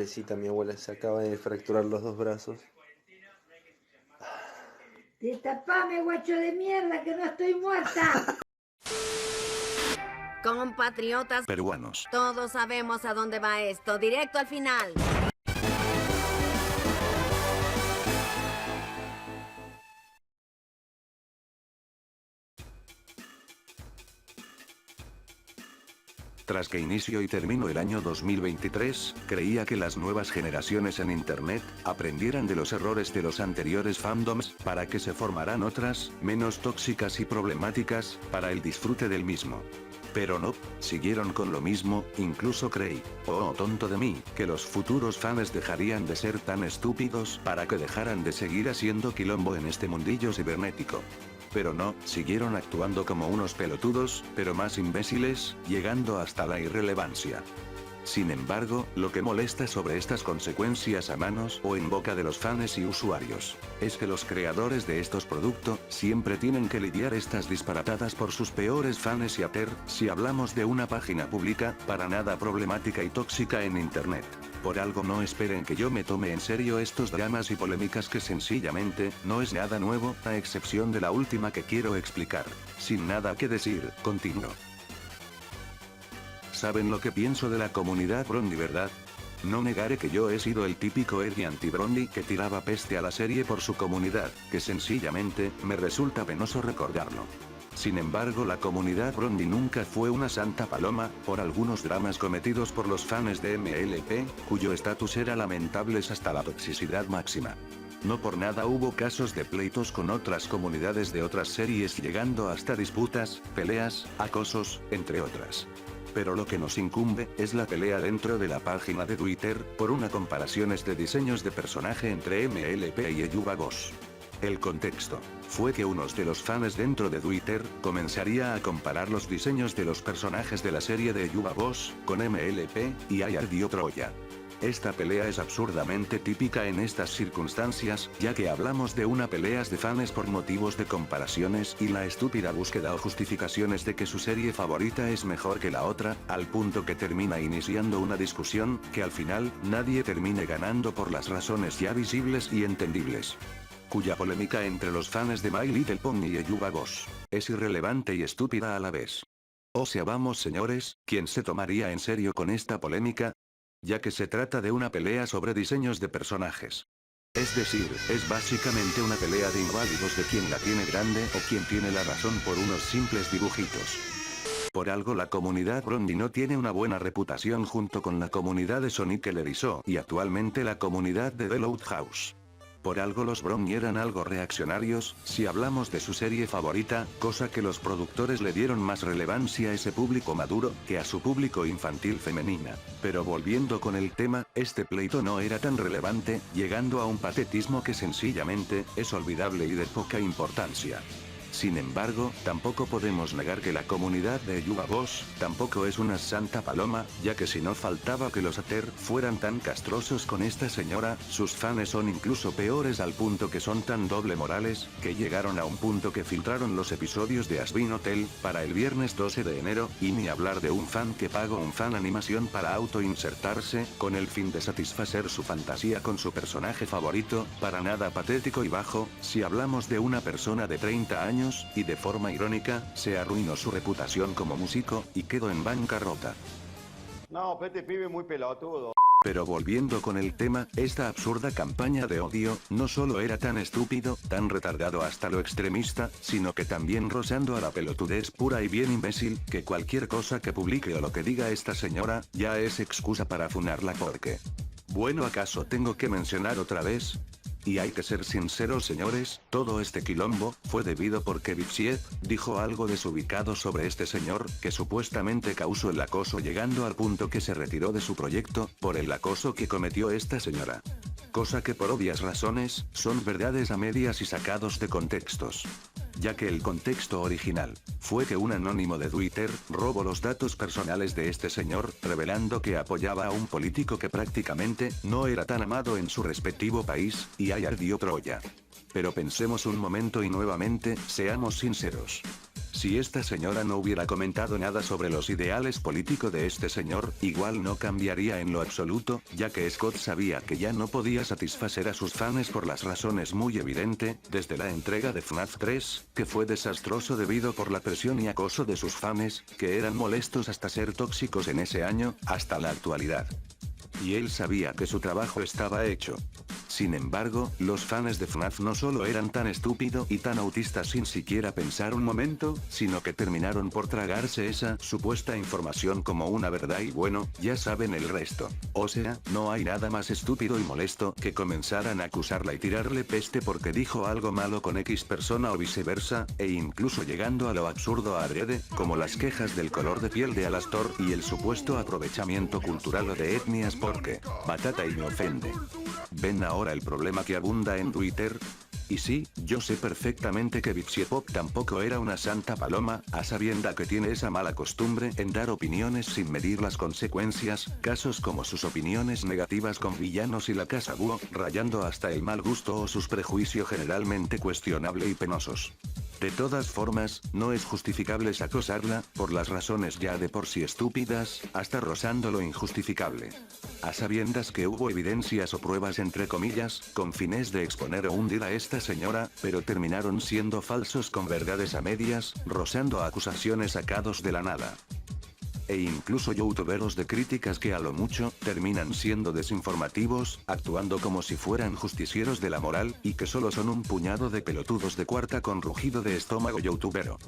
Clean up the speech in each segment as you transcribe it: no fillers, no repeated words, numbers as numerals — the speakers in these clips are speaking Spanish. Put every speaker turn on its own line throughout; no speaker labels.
pobrecita, mi abuela se acaba de fracturar los dos brazos.
Destapame, guacho de mierda, que no estoy muerta.
Compatriotas
peruanos.
todos sabemos a dónde va esto, directo al final.
Tras que inició y terminó el año 2023, creía que las nuevas generaciones en internet aprendieran de los errores de los anteriores fandoms, para que se formaran otras, menos tóxicas y problemáticas, para el disfrute del mismo. Pero no, siguieron con lo mismo, incluso creí, oh tonto de mí, que los futuros fans dejarían de ser tan estúpidos para que dejaran de seguir haciendo quilombo en este mundillo cibernético. Pero no, siguieron actuando como unos pelotudos, pero más imbéciles, llegando hasta la irrelevancia. Sin embargo, lo que molesta sobre estas consecuencias a manos o en boca de los fans y usuarios, es que los creadores de estos productos siempre tienen que lidiar estas disparatadas por sus peores fans y hater, si hablamos de una página pública, para nada problemática y tóxica en internet. Por algo no esperen que yo me tome en serio estos dramas y polémicas que sencillamente, no es nada nuevo, a excepción de la última que quiero explicar. Sin nada que decir, continúo. ¿Saben lo que pienso de la comunidad Brondi, verdad? No negaré que yo he sido el típico Eddie anti-Brondi que tiraba peste a la serie por su comunidad, que sencillamente, me resulta penoso recordarlo. Sin embargo, la comunidad Brondi nunca fue una santa paloma, por algunos dramas cometidos por los fans de MLP, cuyo estatus era lamentable hasta la toxicidad máxima. No por nada hubo casos de pleitos con otras comunidades de otras series llegando hasta disputas, peleas, acosos, entre otras. Pero lo que nos incumbe, es la pelea dentro de la página de Twitter, por una comparaciones de diseños de personaje entre MLP y Eyuba Boss. El contexto fue que unos de los fans dentro de Twitter comenzaría a comparar los diseños de los personajes de la serie de Eyuba Boss con MLP, y ahí ardió Troya. Esta pelea es absurdamente típica en estas circunstancias, ya que hablamos de una pelea de fans por motivos de comparaciones y la estúpida búsqueda o justificaciones de que su serie favorita es mejor que la otra, al punto que termina iniciando una discusión, que al final, nadie termine ganando por las razones ya visibles y entendibles. Cuya polémica entre los fans de My Little Pony y Eyuba Boss es irrelevante y estúpida a la vez. O sea, vamos señores, ¿quién se tomaría en serio con esta polémica? Ya que se trata de una pelea sobre diseños de personajes. Es decir, es básicamente una pelea de inválidos de quién la tiene grande o quién tiene la razón por unos simples dibujitos. Por algo la comunidad Brondi no tiene una buena reputación junto con la comunidad de Sonic Killerizó y actualmente la comunidad de The Loud House. Por algo los Brondi eran algo reaccionarios, si hablamos de su serie favorita, cosa que los productores le dieron más relevancia a ese público maduro, que a su público infantil femenina. Pero volviendo con el tema, este pleito no era tan relevante, llegando a un patetismo que sencillamente, es olvidable y de poca importancia. Sin embargo, tampoco podemos negar que la comunidad de Eyuba Boss, tampoco es una santa paloma, ya que si no faltaba que los haters fueran tan castrosos con esta señora, sus fans son incluso peores al punto que son tan doble morales, que llegaron a un punto que filtraron los episodios de Asbin Hotel, para el viernes 12 de enero, y ni hablar de un fan que pagó un fan animación para autoinsertarse, con el fin de satisfacer su fantasía con su personaje favorito, para nada patético y bajo, si hablamos de una persona de 30 años, y de forma irónica, se arruinó su reputación como músico, y quedó en bancarrota.
No, este pibe muy pelotudo.
Pero volviendo con el tema, esta absurda campaña de odio, no solo era tan estúpido, tan retardado hasta lo extremista, sino que también rozando a la pelotudez pura y bien imbécil, que cualquier cosa que publique o lo que diga esta señora, ya es excusa para funarla porque... Bueno, ¿acaso tengo que mencionar otra vez? Y hay que ser sinceros señores, todo este quilombo, fue debido porque Vipsiet, dijo algo desubicado sobre este señor, que supuestamente causó el acoso llegando al punto que se retiró de su proyecto, por el acoso que cometió esta señora. Cosa que por obvias razones, son verdades a medias y sacados de contextos. Ya que el contexto original, fue que un anónimo de Twitter, robó los datos personales de este señor, revelando que apoyaba a un político que prácticamente, no era tan amado en su respectivo país, y ahí ardió Troya. Pero pensemos un momento y nuevamente, seamos sinceros. Si esta señora no hubiera comentado nada sobre los ideales políticos de este señor, igual no cambiaría en lo absoluto, ya que Scott sabía que ya no podía satisfacer a sus fans por las razones muy evidentes, desde la entrega de FNAF 3, que fue desastroso debido por la presión y acoso de sus fans, que eran molestos hasta ser tóxicos en ese año, hasta la actualidad. Y él sabía que su trabajo estaba hecho. Sin embargo, los fans de FNAF no solo eran tan estúpidos y tan autistas sin siquiera pensar un momento, sino que terminaron por tragarse esa supuesta información como una verdad y bueno, ya saben el resto. O sea, no hay nada más estúpido y molesto que comenzaran a acusarla y tirarle peste porque dijo algo malo con X persona o viceversa, e incluso llegando a lo absurdo adrede, como las quejas del color de piel de Alastor y el supuesto aprovechamiento cultural o de etnias porque, batata y me ofende. ¿Ven ahora el problema que abunda en Twitter? Y sí, yo sé perfectamente que Vixiepop tampoco era una santa paloma, a sabienda que tiene esa mala costumbre en dar opiniones sin medir las consecuencias, casos como sus opiniones negativas con villanos y la casa búho, rayando hasta el mal gusto o sus prejuicios generalmente cuestionable y penosos. De todas formas, no es justificable acosarla, por las razones ya de por sí estúpidas, hasta rozando lo injustificable. A sabiendas que hubo evidencias o pruebas entre comillas, con fines de exponer o hundir a esta señora, pero terminaron siendo falsos con verdades a medias, rozando a acusaciones sacados de la nada. E incluso youtuberos de críticas que a lo mucho, terminan siendo desinformativos, actuando como si fueran justicieros de la moral, y que solo son un puñado de pelotudos de cuarta con rugido de estómago youtubero.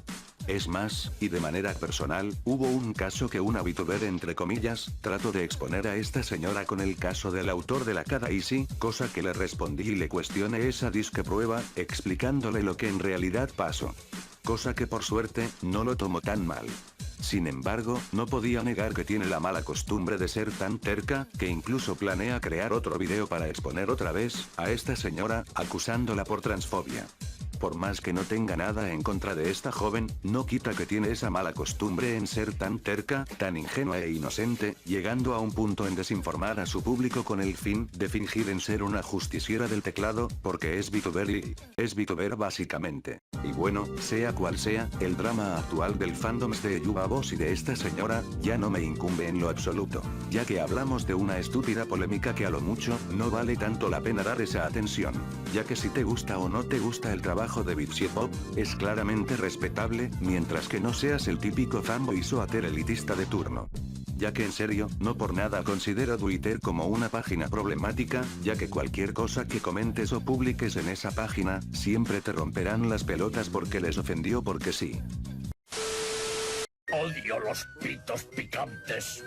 Es más, y de manera personal, hubo un caso que una VTuber entre comillas, trató de exponer a esta señora con el caso del autor de la Kadaisy, cosa que le respondí y le cuestioné esa disque prueba, explicándole lo que en realidad pasó. Cosa que por suerte, no lo tomó tan mal. Sin embargo, no podía negar que tiene la mala costumbre de ser tan terca, que incluso planea crear otro video para exponer otra vez a esta señora, acusándola por transfobia. Por más que no tenga nada en contra de esta joven, no quita que tiene esa mala costumbre en ser tan terca, tan ingenua e inocente, llegando a un punto en desinformar a su público con el fin de fingir en ser una justiciera del teclado, porque es VTuber y es VTuber básicamente. Y bueno, sea cual sea, el drama actual del fandoms de Yuba Boss y de esta señora, ya no me incumbe en lo absoluto, ya que hablamos de una estúpida polémica que a lo mucho, no vale tanto la pena dar esa atención, ya que si te gusta o no te gusta el trabajo de Vixiepop, es claramente respetable, mientras que no seas el típico fanboy soater elitista de turno. Ya que en serio, no por nada considero Twitter como una página problemática, ya que cualquier cosa que comentes o publiques en esa página, siempre te romperán las pelotas porque les ofendió porque sí.
Odio los pitos picantes.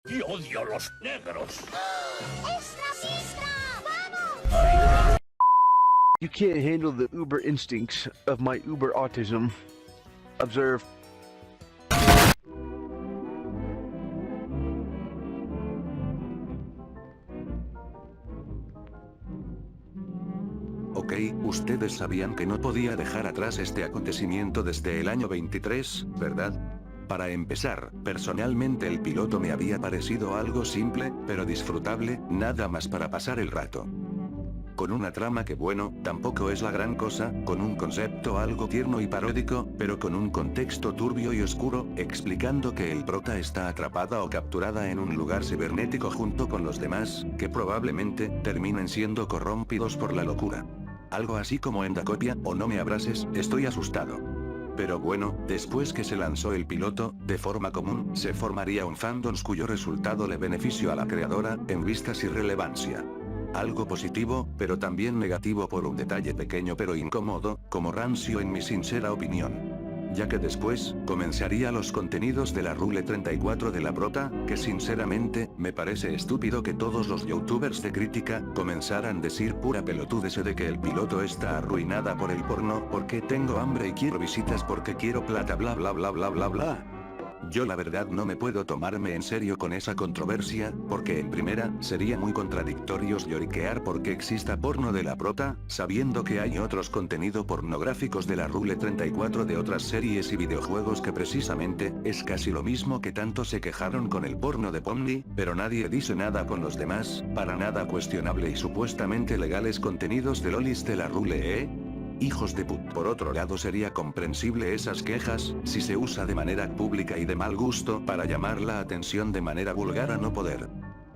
Y odio los negros.
¡Es racista! ¡Vamos!
You can't handle the uber instincts of my uber autism. Observe.
Ok, ustedes sabían que no podía dejar atrás este acontecimiento desde el año 23, ¿verdad? Para empezar, personalmente el piloto me había parecido algo simple, pero disfrutable, nada más para pasar el rato. Con una trama que bueno, tampoco es la gran cosa, con un concepto algo tierno y paródico, pero con un contexto turbio y oscuro, explicando que el prota está atrapada o capturada en un lugar cibernético junto con los demás, que probablemente, terminen siendo corrompidos por la locura. Algo así como en Dacopia, o no me abraces, estoy asustado. Pero bueno, después que se lanzó el piloto, de forma común, se formaría un fandom cuyo resultado le benefició a la creadora, en vistas y relevancia. Algo positivo, pero también negativo por un detalle pequeño pero incómodo, como rancio en mi sincera opinión. Ya que después, comenzaría los contenidos de la Rule 34 de la prota, que sinceramente, me parece estúpido que todos los youtubers de crítica, comenzaran a decir pura pelotudez de que el piloto está arruinada por el porno, porque tengo hambre y quiero visitas porque quiero plata bla bla bla bla bla bla. Yo la verdad no me puedo tomarme en serio con esa controversia, porque en primera, sería muy contradictorio lloriquear porque exista porno de la prota, sabiendo que hay otros contenido pornográficos de la Rule 34 de otras series y videojuegos que precisamente, es casi lo mismo que tanto se quejaron con el porno de Pomni, pero nadie dice nada con los demás, para nada cuestionable y supuestamente legales contenidos de lolis de la Rule, Hijos de put. Por otro lado, sería comprensible esas quejas, si se usa de manera pública y de mal gusto para llamar la atención de manera vulgar a no poder.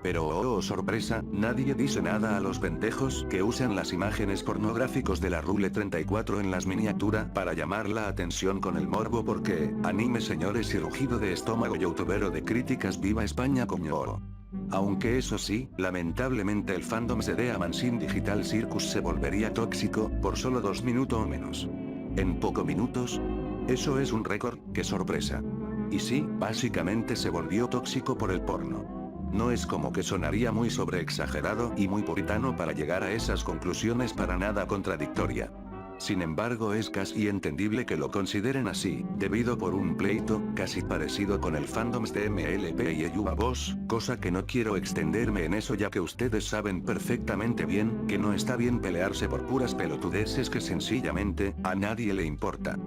Pero oh sorpresa, nadie dice nada a los pendejos que usan las imágenes pornográficos de la Rule 34 en las miniaturas para llamar la atención con el morbo porque, anime señores y rugido de estómago youtubero de críticas viva España coño. Aunque eso sí, lamentablemente el fandom de The Amancin Digital Circus se volvería tóxico, por solo 2 minutos o menos. En pocos minutos. Eso es un récord, qué sorpresa. Y sí, básicamente se volvió tóxico por el porno. No es como que sonaría muy sobreexagerado y muy puritano para llegar a esas conclusiones para nada contradictoria. Sin embargo es casi entendible que lo consideren así, debido por un pleito, casi parecido con el fandoms de MLP y Eyuba Boss, cosa que no quiero extenderme en eso ya que ustedes saben perfectamente bien, que no está bien pelearse por puras pelotudeces que sencillamente, a nadie le importa.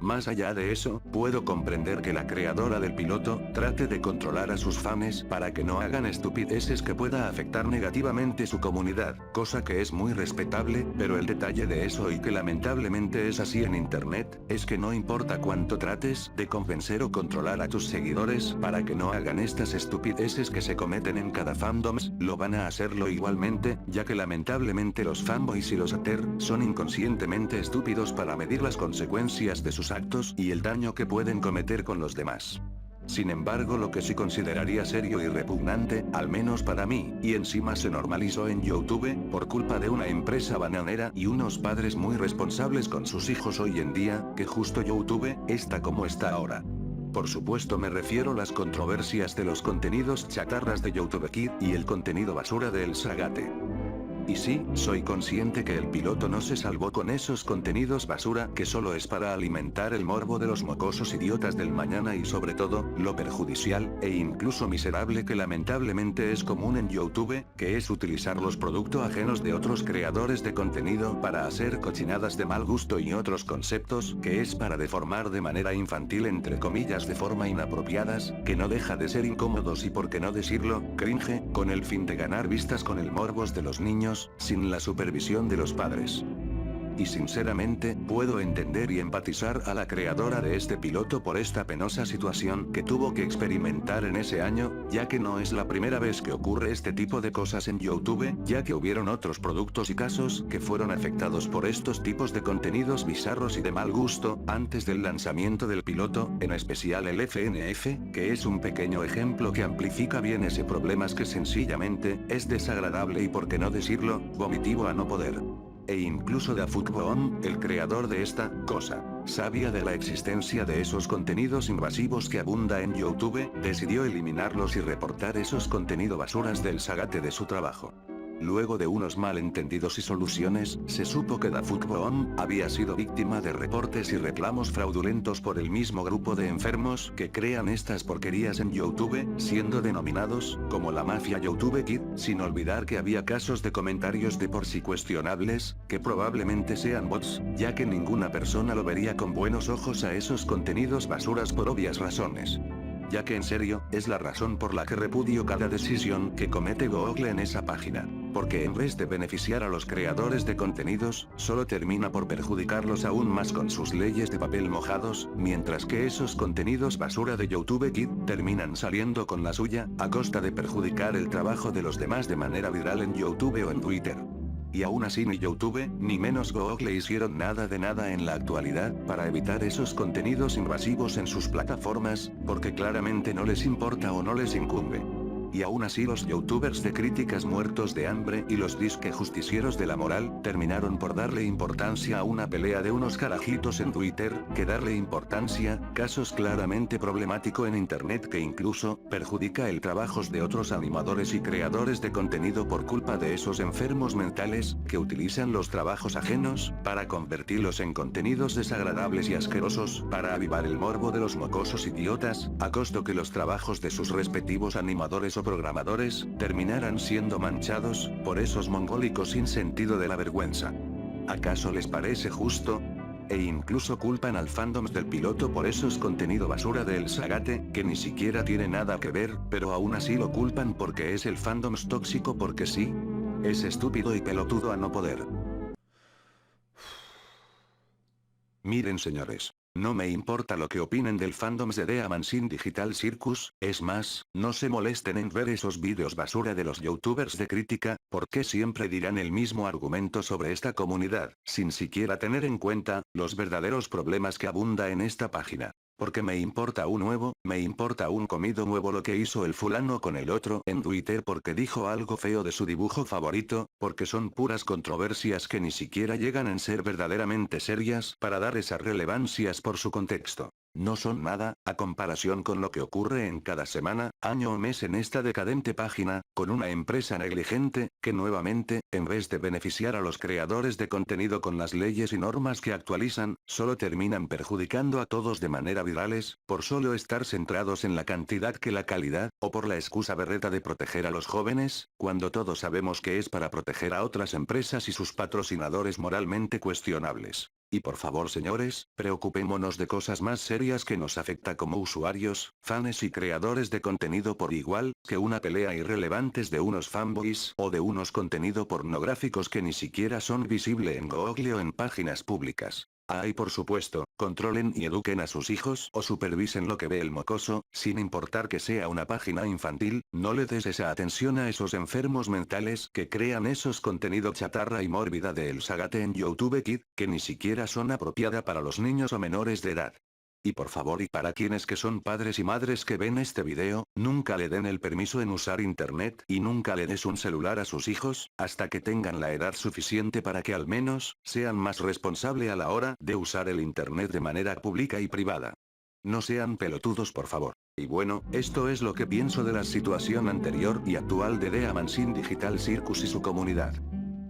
Más allá de eso, puedo comprender que la creadora del piloto trate de controlar a sus fans para que no hagan estupideces que pueda afectar negativamente su comunidad, cosa que es muy respetable, pero el detalle de eso y que lamentablemente es así en internet, es que no importa cuánto trates de convencer o controlar a tus seguidores para que no hagan estas estupideces que se cometen en cada fandoms, lo van a hacerlo igualmente, ya que lamentablemente los fanboys y los haters son inconscientemente estúpidos para medir las consecuencias de sus actos y el daño que pueden cometer con los demás. Sin embargo, lo que sí consideraría serio y repugnante, al menos para mí, y encima se normalizó en YouTube, por culpa de una empresa bananera y unos padres muy responsables con sus hijos hoy en día, que justo YouTube está como está ahora. Por supuesto me refiero a las controversias de los contenidos chatarras de YouTube Kid y el contenido basura de El Zagate. Y sí, soy consciente que el piloto no se salvó con esos contenidos basura que solo es para alimentar el morbo de los mocosos idiotas del mañana y sobre todo, lo perjudicial, e incluso miserable que lamentablemente es común en YouTube, que es utilizar los productos ajenos de otros creadores de contenido para hacer cochinadas de mal gusto y otros conceptos, que es para deformar de manera infantil entre comillas de forma inapropiadas, que no deja de ser incómodos y por qué no decirlo, cringe, con el fin de ganar vistas con el morbos de los niños, sin la supervisión de los padres. Y sinceramente, puedo entender y empatizar a la creadora de este piloto por esta penosa situación que tuvo que experimentar en ese año, ya que no es la primera vez que ocurre este tipo de cosas en YouTube, ya que hubieron otros productos y casos que fueron afectados por estos tipos de contenidos bizarros y de mal gusto, antes del lanzamiento del piloto, en especial el FNF, que es un pequeño ejemplo que amplifica bien ese problema que sencillamente, es desagradable y por qué no decirlo, vomitivo a no poder. E incluso DaFuckBoom, el creador de esta cosa, sabía de la existencia de esos contenidos invasivos que abunda en YouTube, decidió eliminarlos y reportar esos contenidos basuras del Zagate de su trabajo. Luego de unos malentendidos y soluciones, se supo que DaFuckBoom había sido víctima de reportes y reclamos fraudulentos por el mismo grupo de enfermos que crean estas porquerías en YouTube, siendo denominados como la mafia YouTube Kid, sin olvidar que había casos de comentarios de por sí cuestionables, que probablemente sean bots, ya que ninguna persona lo vería con buenos ojos a esos contenidos basuras por obvias razones. Ya que en serio, es la razón por la que repudio cada decisión que comete Google en esa página. Porque en vez de beneficiar a los creadores de contenidos, solo termina por perjudicarlos aún más con sus leyes de papel mojados, mientras que esos contenidos basura de YouTube Kid terminan saliendo con la suya, a costa de perjudicar el trabajo de los demás de manera viral en YouTube o en Twitter. Y aún así ni YouTube, ni menos Google hicieron nada de nada en la actualidad para evitar esos contenidos invasivos en sus plataformas, porque claramente no les importa o no les incumbe. Y aún así los youtubers de críticas muertos de hambre y los disque justicieros de la moral, terminaron por darle importancia a una pelea de unos carajitos en Twitter, que darle importancia, casos claramente problemático en internet que incluso, perjudica el trabajo de otros animadores y creadores de contenido por culpa de esos enfermos mentales, que utilizan los trabajos ajenos, para convertirlos en contenidos desagradables y asquerosos, para avivar el morbo de los mocosos idiotas, a costo que los trabajos de sus respectivos animadores o programadores, terminaran siendo manchados, por esos mongólicos sin sentido de la vergüenza. ¿Acaso les parece justo? E incluso culpan al fandoms del piloto por esos contenido basura del Zagate, que ni siquiera tiene nada que ver, pero aún así lo culpan porque es el fandoms tóxico porque sí. Es estúpido y pelotudo a no poder. Miren señores. No me importa lo que opinen del fandoms de The Amazing Digital Circus, es más, no se molesten en ver esos vídeos basura de los youtubers de crítica, porque siempre dirán el mismo argumento sobre esta comunidad, sin siquiera tener en cuenta, los verdaderos problemas que abunda en esta página. Porque me importa un comido nuevo lo que hizo el fulano con el otro en Twitter porque dijo algo feo de su dibujo favorito, porque son puras controversias que ni siquiera llegan en ser verdaderamente serias para dar esas relevancias por su contexto. No son nada, a comparación con lo que ocurre en cada semana, año o mes en esta decadente página, con una empresa negligente, que nuevamente, en vez de beneficiar a los creadores de contenido con las leyes y normas que actualizan, solo terminan perjudicando a todos de manera virales, por solo estar centrados en la cantidad que la calidad, o por la excusa berreta de proteger a los jóvenes, cuando todos sabemos que es para proteger a otras empresas y sus patrocinadores moralmente cuestionables. Y por favor señores, preocupémonos de cosas más serias que nos afecta como usuarios, fans y creadores de contenido por igual, que una pelea irrelevantes de unos fanboys o de unos contenido pornográficos que ni siquiera son visible en Google o en páginas públicas. Ah, y por supuesto, controlen y eduquen a sus hijos o supervisen lo que ve el mocoso, sin importar que sea una página infantil, no le des esa atención a esos enfermos mentales que crean esos contenido chatarra y mórbida de El Sagate en YouTube Kid, que ni siquiera son apropiada para los niños o menores de edad. Y por favor y para quienes que son padres y madres que ven este video, nunca le den el permiso en usar internet y nunca le des un celular a sus hijos, hasta que tengan la edad suficiente para que al menos, sean más responsables a la hora de usar el internet de manera pública y privada. No sean pelotudos por favor. Y bueno, esto es lo que pienso de la situación anterior y actual de The Amazing Digital Circus y su comunidad.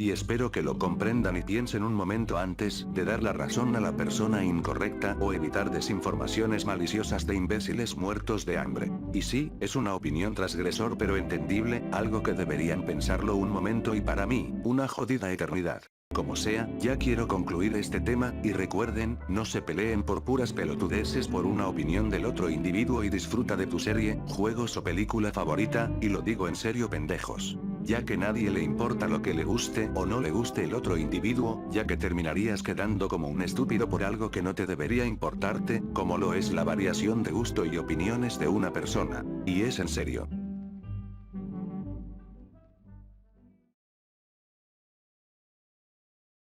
Y espero que lo comprendan y piensen un momento antes de dar la razón a la persona incorrecta o evitar desinformaciones maliciosas de imbéciles muertos de hambre. Y sí, es una opinión transgresor pero entendible, algo que deberían pensarlo un momento y para mí, una jodida eternidad. Como sea, ya quiero concluir este tema, y recuerden, no se peleen por puras pelotudeces por una opinión del otro individuo y disfruta de tu serie, juegos o película favorita, y lo digo en serio pendejos. Ya que nadie le importa lo que le guste o no le guste el otro individuo, ya que terminarías quedando como un estúpido por algo que no te debería importarte, como lo es la variación de gusto y opiniones de una persona. Y es en serio.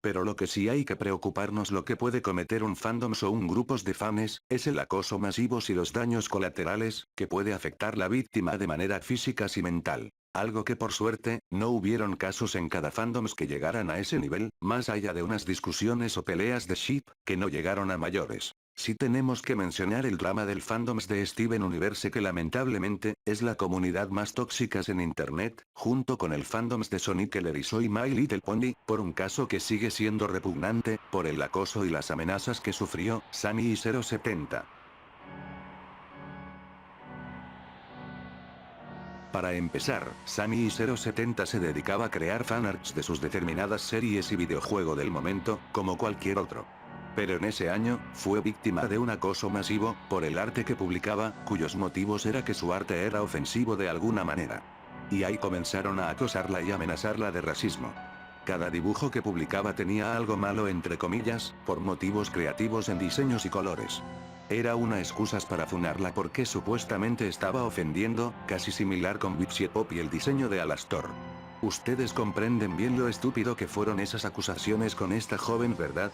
Pero lo que sí hay que preocuparnos lo que puede cometer un fandoms o un grupos de fans, es el acoso masivo y los daños colaterales, que puede afectar la víctima de manera física y mental. Algo que por suerte, no hubieron casos en cada fandoms que llegaran a ese nivel, más allá de unas discusiones o peleas de ship, que no llegaron a mayores. Sí tenemos que mencionar el drama del fandoms de Steven Universe que lamentablemente, es la comunidad más tóxica en internet, junto con el fandoms de Sonic el Erizo y My Little Pony, por un caso que sigue siendo repugnante, por el acoso y las amenazas que sufrió Sammy 070. Para empezar, Sammy 070 se dedicaba a crear fanarts de sus determinadas series y videojuego del momento, como cualquier otro. Pero en ese año, fue víctima de un acoso masivo, por el arte que publicaba, cuyos motivos era que su arte era ofensivo de alguna manera. Y ahí comenzaron a acosarla y amenazarla de racismo. Cada dibujo que publicaba tenía algo malo entre comillas, por motivos creativos en diseños y colores. Era una excusa para funarla porque supuestamente estaba ofendiendo, casi similar con Bitsy Pop y el diseño de Alastor. Ustedes comprenden bien lo estúpido que fueron esas acusaciones con esta joven, ¿verdad?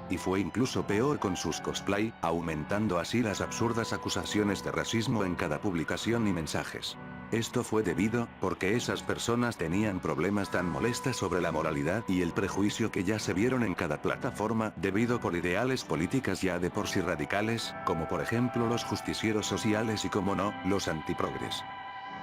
Y fue incluso peor con sus cosplay, aumentando así las absurdas acusaciones de racismo en cada publicación y mensajes. Esto fue debido, porque esas personas tenían problemas tan molestas sobre la moralidad y el prejuicio que ya se vieron en cada plataforma, debido por ideales políticas ya de por sí radicales, como por ejemplo los justicieros sociales y como no, los antiprogres.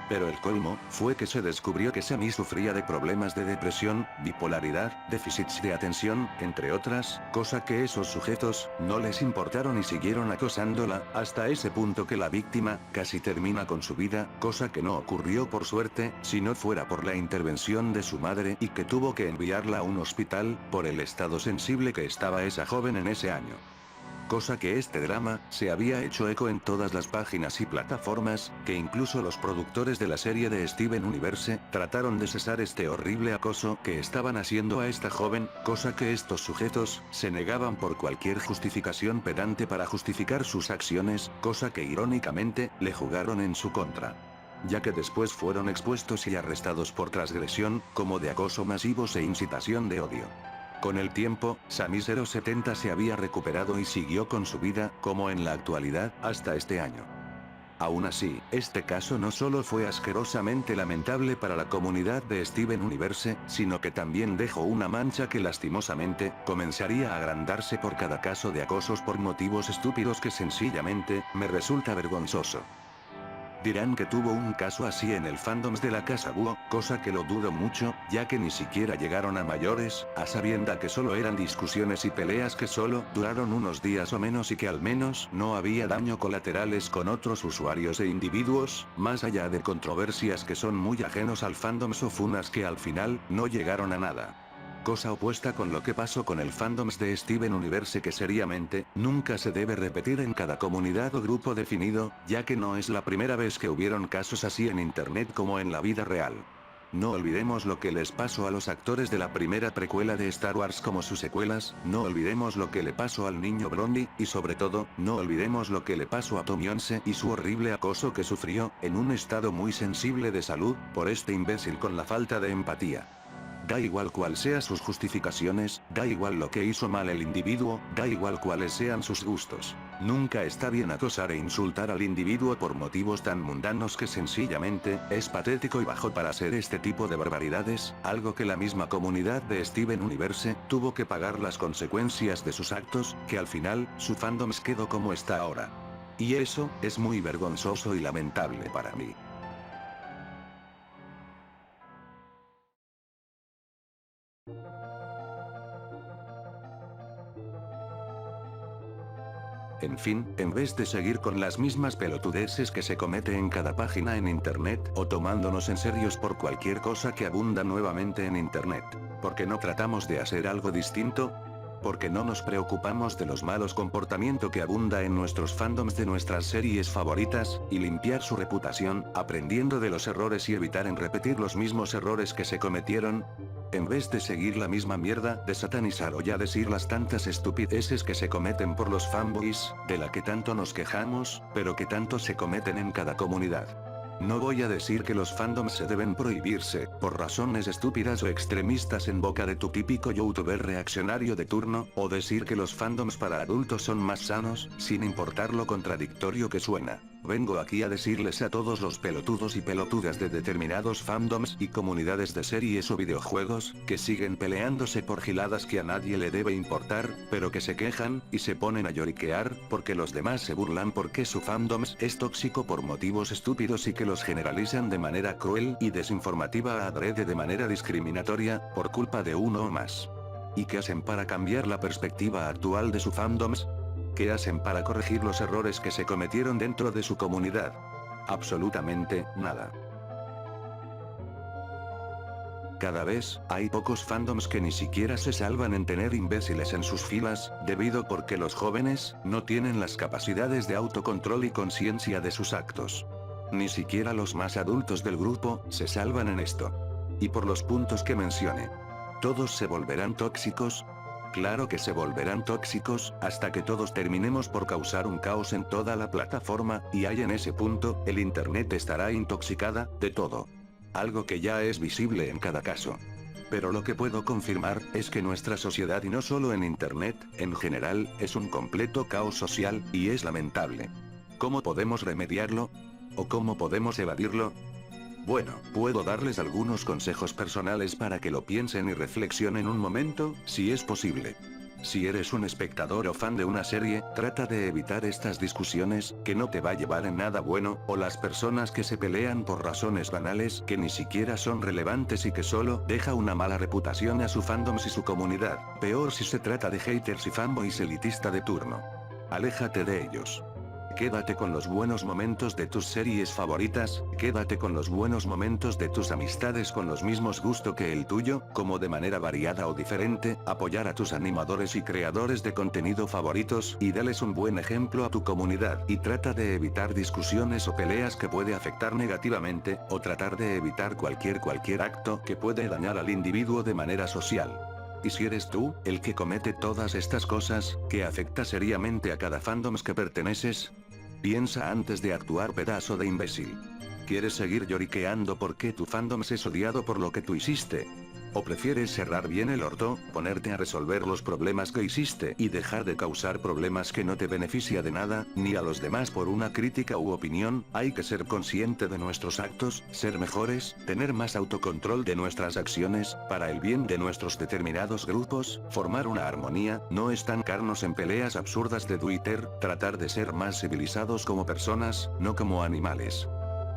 Pero el colmo, fue que se descubrió que Sammy sufría de problemas de depresión, bipolaridad, déficits de atención, entre otras, cosa que esos sujetos, no les importaron y siguieron acosándola, hasta ese punto que la víctima, casi termina con su vida, cosa que no ocurrió por suerte, si no fuera por la intervención de su madre y que tuvo que enviarla a un hospital, por el estado sensible que estaba esa joven en ese año. cosa que este drama se había hecho eco en todas las páginas y plataformas, que incluso los productores de la serie de Steven Universe trataron de cesar este horrible acoso que estaban haciendo a esta joven, cosa que estos sujetos se negaban por cualquier justificación pedante para justificar sus acciones, cosa que irónicamente le jugaron en su contra, ya que después fueron expuestos y arrestados por transgresión, como de acoso masivos e incitación de odio. Con el tiempo, Sammy070 se había recuperado y siguió con su vida, como en la actualidad, hasta este año. Aún así, este caso no solo fue asquerosamente lamentable para la comunidad de Steven Universe, sino que también dejó una mancha que lastimosamente, comenzaría a agrandarse por cada caso de acosos por motivos estúpidos que sencillamente, me resulta vergonzoso. Dirán que tuvo un caso así en el fandoms de la Casa Búho, cosa que lo dudo mucho, ya que ni siquiera llegaron a mayores, a sabienda que solo eran discusiones y peleas que solo duraron unos días o menos y que al menos no había daño colaterales con otros usuarios e individuos, más allá de controversias que son muy ajenos al fandoms o funas que al final no llegaron a nada. Cosa opuesta con lo que pasó con el fandoms de Steven Universe, que seriamente, nunca se debe repetir en cada comunidad o grupo definido, ya que no es la primera vez que hubieron casos así en internet como en la vida real. No olvidemos lo que les pasó a los actores de la primera precuela de Star Wars como sus secuelas, no olvidemos lo que le pasó al niño Broly, y sobre todo, no olvidemos lo que le pasó a Tommy 11 y su horrible acoso que sufrió, en un estado muy sensible de salud, por este imbécil con la falta de empatía. Da igual cuál sean sus justificaciones, da igual lo que hizo mal el individuo, da igual cuáles sean sus gustos. Nunca está bien acosar e insultar al individuo por motivos tan mundanos que sencillamente, es patético y bajo para hacer este tipo de barbaridades, algo que la misma comunidad de Steven Universe tuvo que pagar las consecuencias de sus actos, que al final, su fandom quedó como está ahora. Y eso, es muy vergonzoso y lamentable para mí. En fin, en vez de seguir con las mismas pelotudeces que se comete en cada página en internet, o tomándonos en serios por cualquier cosa que abunda nuevamente en internet, ¿por qué no tratamos de hacer algo distinto? ¿Por qué no nos preocupamos de los malos comportamientos que abunda en nuestros fandoms de nuestras series favoritas, y limpiar su reputación, aprendiendo de los errores y evitar en repetir los mismos errores que se cometieron? En vez de seguir la misma mierda, de satanizar o ya decir las tantas estupideces que se cometen por los fanboys, de la que tanto nos quejamos, pero que tanto se cometen en cada comunidad. No voy a decir que los fandoms se deben prohibirse, por razones estúpidas o extremistas en boca de tu típico youtuber reaccionario de turno, o decir que los fandoms para adultos son más sanos, sin importar lo contradictorio que suena. Vengo aquí a decirles a todos los pelotudos y pelotudas de determinados fandoms y comunidades de series o videojuegos, que siguen peleándose por giladas que a nadie le debe importar, pero que se quejan, y se ponen a lloriquear, porque los demás se burlan porque su fandoms es tóxico por motivos estúpidos y que los generalizan de manera cruel y desinformativa adrede de manera discriminatoria, por culpa de uno o más. ¿Y qué hacen para cambiar la perspectiva actual de su fandoms? ¿Qué hacen para corregir los errores que se cometieron dentro de su comunidad? Absolutamente nada. Cada vez, hay pocos fandoms que ni siquiera se salvan en tener imbéciles en sus filas, debido porque los jóvenes, no tienen las capacidades de autocontrol y conciencia de sus actos. Ni siquiera los más adultos del grupo, se salvan en esto. Y por los puntos que mencioné. ¿Todos se volverán tóxicos? Claro que se volverán tóxicos, hasta que todos terminemos por causar un caos en toda la plataforma, y ahí en ese punto, el internet estará intoxicada, de todo. Algo que ya es visible en cada caso. Pero lo que puedo confirmar, es que nuestra sociedad y no solo en internet, en general, es un completo caos social, y es lamentable. ¿Cómo podemos remediarlo? ¿O cómo podemos evadirlo? Bueno, puedo darles algunos consejos personales para que lo piensen y reflexionen un momento, si es posible. Si eres un espectador o fan de una serie, trata de evitar estas discusiones, que no te va a llevar en nada bueno, o las personas que se pelean por razones banales que ni siquiera son relevantes y que solo deja una mala reputación a su fandoms y su comunidad, peor si se trata de haters y fanboys elitista de turno. Aléjate de ellos. Quédate con los buenos momentos de tus series favoritas, quédate con los buenos momentos de tus amistades con los mismos gustos que el tuyo, como de manera variada o diferente, apoyar a tus animadores y creadores de contenido favoritos y dales un buen ejemplo a tu comunidad y trata de evitar discusiones o peleas que puede afectar negativamente, o tratar de evitar cualquier acto que puede dañar al individuo de manera social. Y si eres tú, el que comete todas estas cosas, que afecta seriamente a cada fandoms que perteneces, piensa antes de actuar, pedazo de imbécil. ¿Quieres seguir lloriqueando porque tu fandom es odiado por lo que tú hiciste? ¿O prefieres cerrar bien el orto, ponerte a resolver los problemas que hiciste y dejar de causar problemas que no te beneficia de nada, ni a los demás por una crítica u opinión? Hay que ser consciente de nuestros actos, ser mejores, tener más autocontrol de nuestras acciones, para el bien de nuestros determinados grupos, formar una armonía, no estancarnos en peleas absurdas de Twitter, tratar de ser más civilizados como personas, no como animales.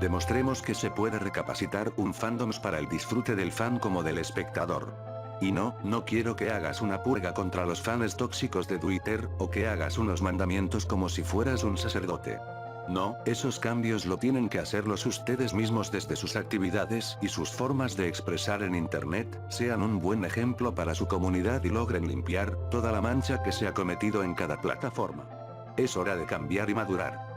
Demostremos que se puede recapacitar un fandoms para el disfrute del fan como del espectador. Y no quiero que hagas una purga contra los fans tóxicos de Twitter, o que hagas unos mandamientos como si fueras un sacerdote. No, esos cambios lo tienen que hacerlos ustedes mismos desde sus actividades y sus formas de expresar en internet, sean un buen ejemplo para su comunidad y logren limpiar toda la mancha que se ha cometido en cada plataforma. Es hora de cambiar y madurar.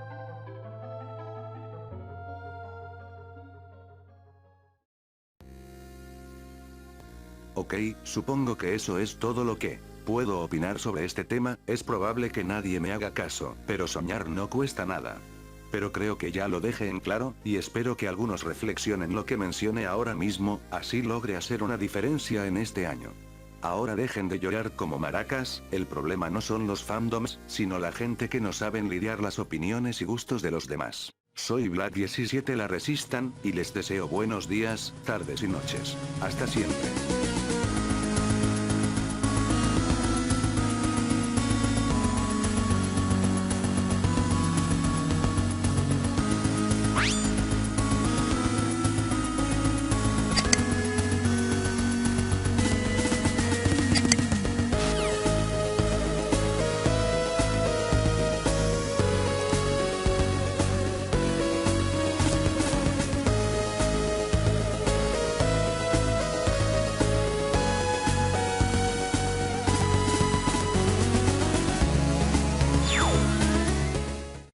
Ok, supongo que eso es todo lo que puedo opinar sobre este tema. Es probable que nadie me haga caso, pero soñar no cuesta nada. Pero creo que ya lo dejé en claro, y espero que algunos reflexionen lo que mencione ahora mismo, así logre hacer una diferencia en este año. Ahora dejen de llorar como maracas, el problema no son los fandoms, sino la gente que no saben lidiar las opiniones y gustos de los demás. Soy Vlad17 la Resistan, y les deseo buenos días, tardes y noches. Hasta siempre.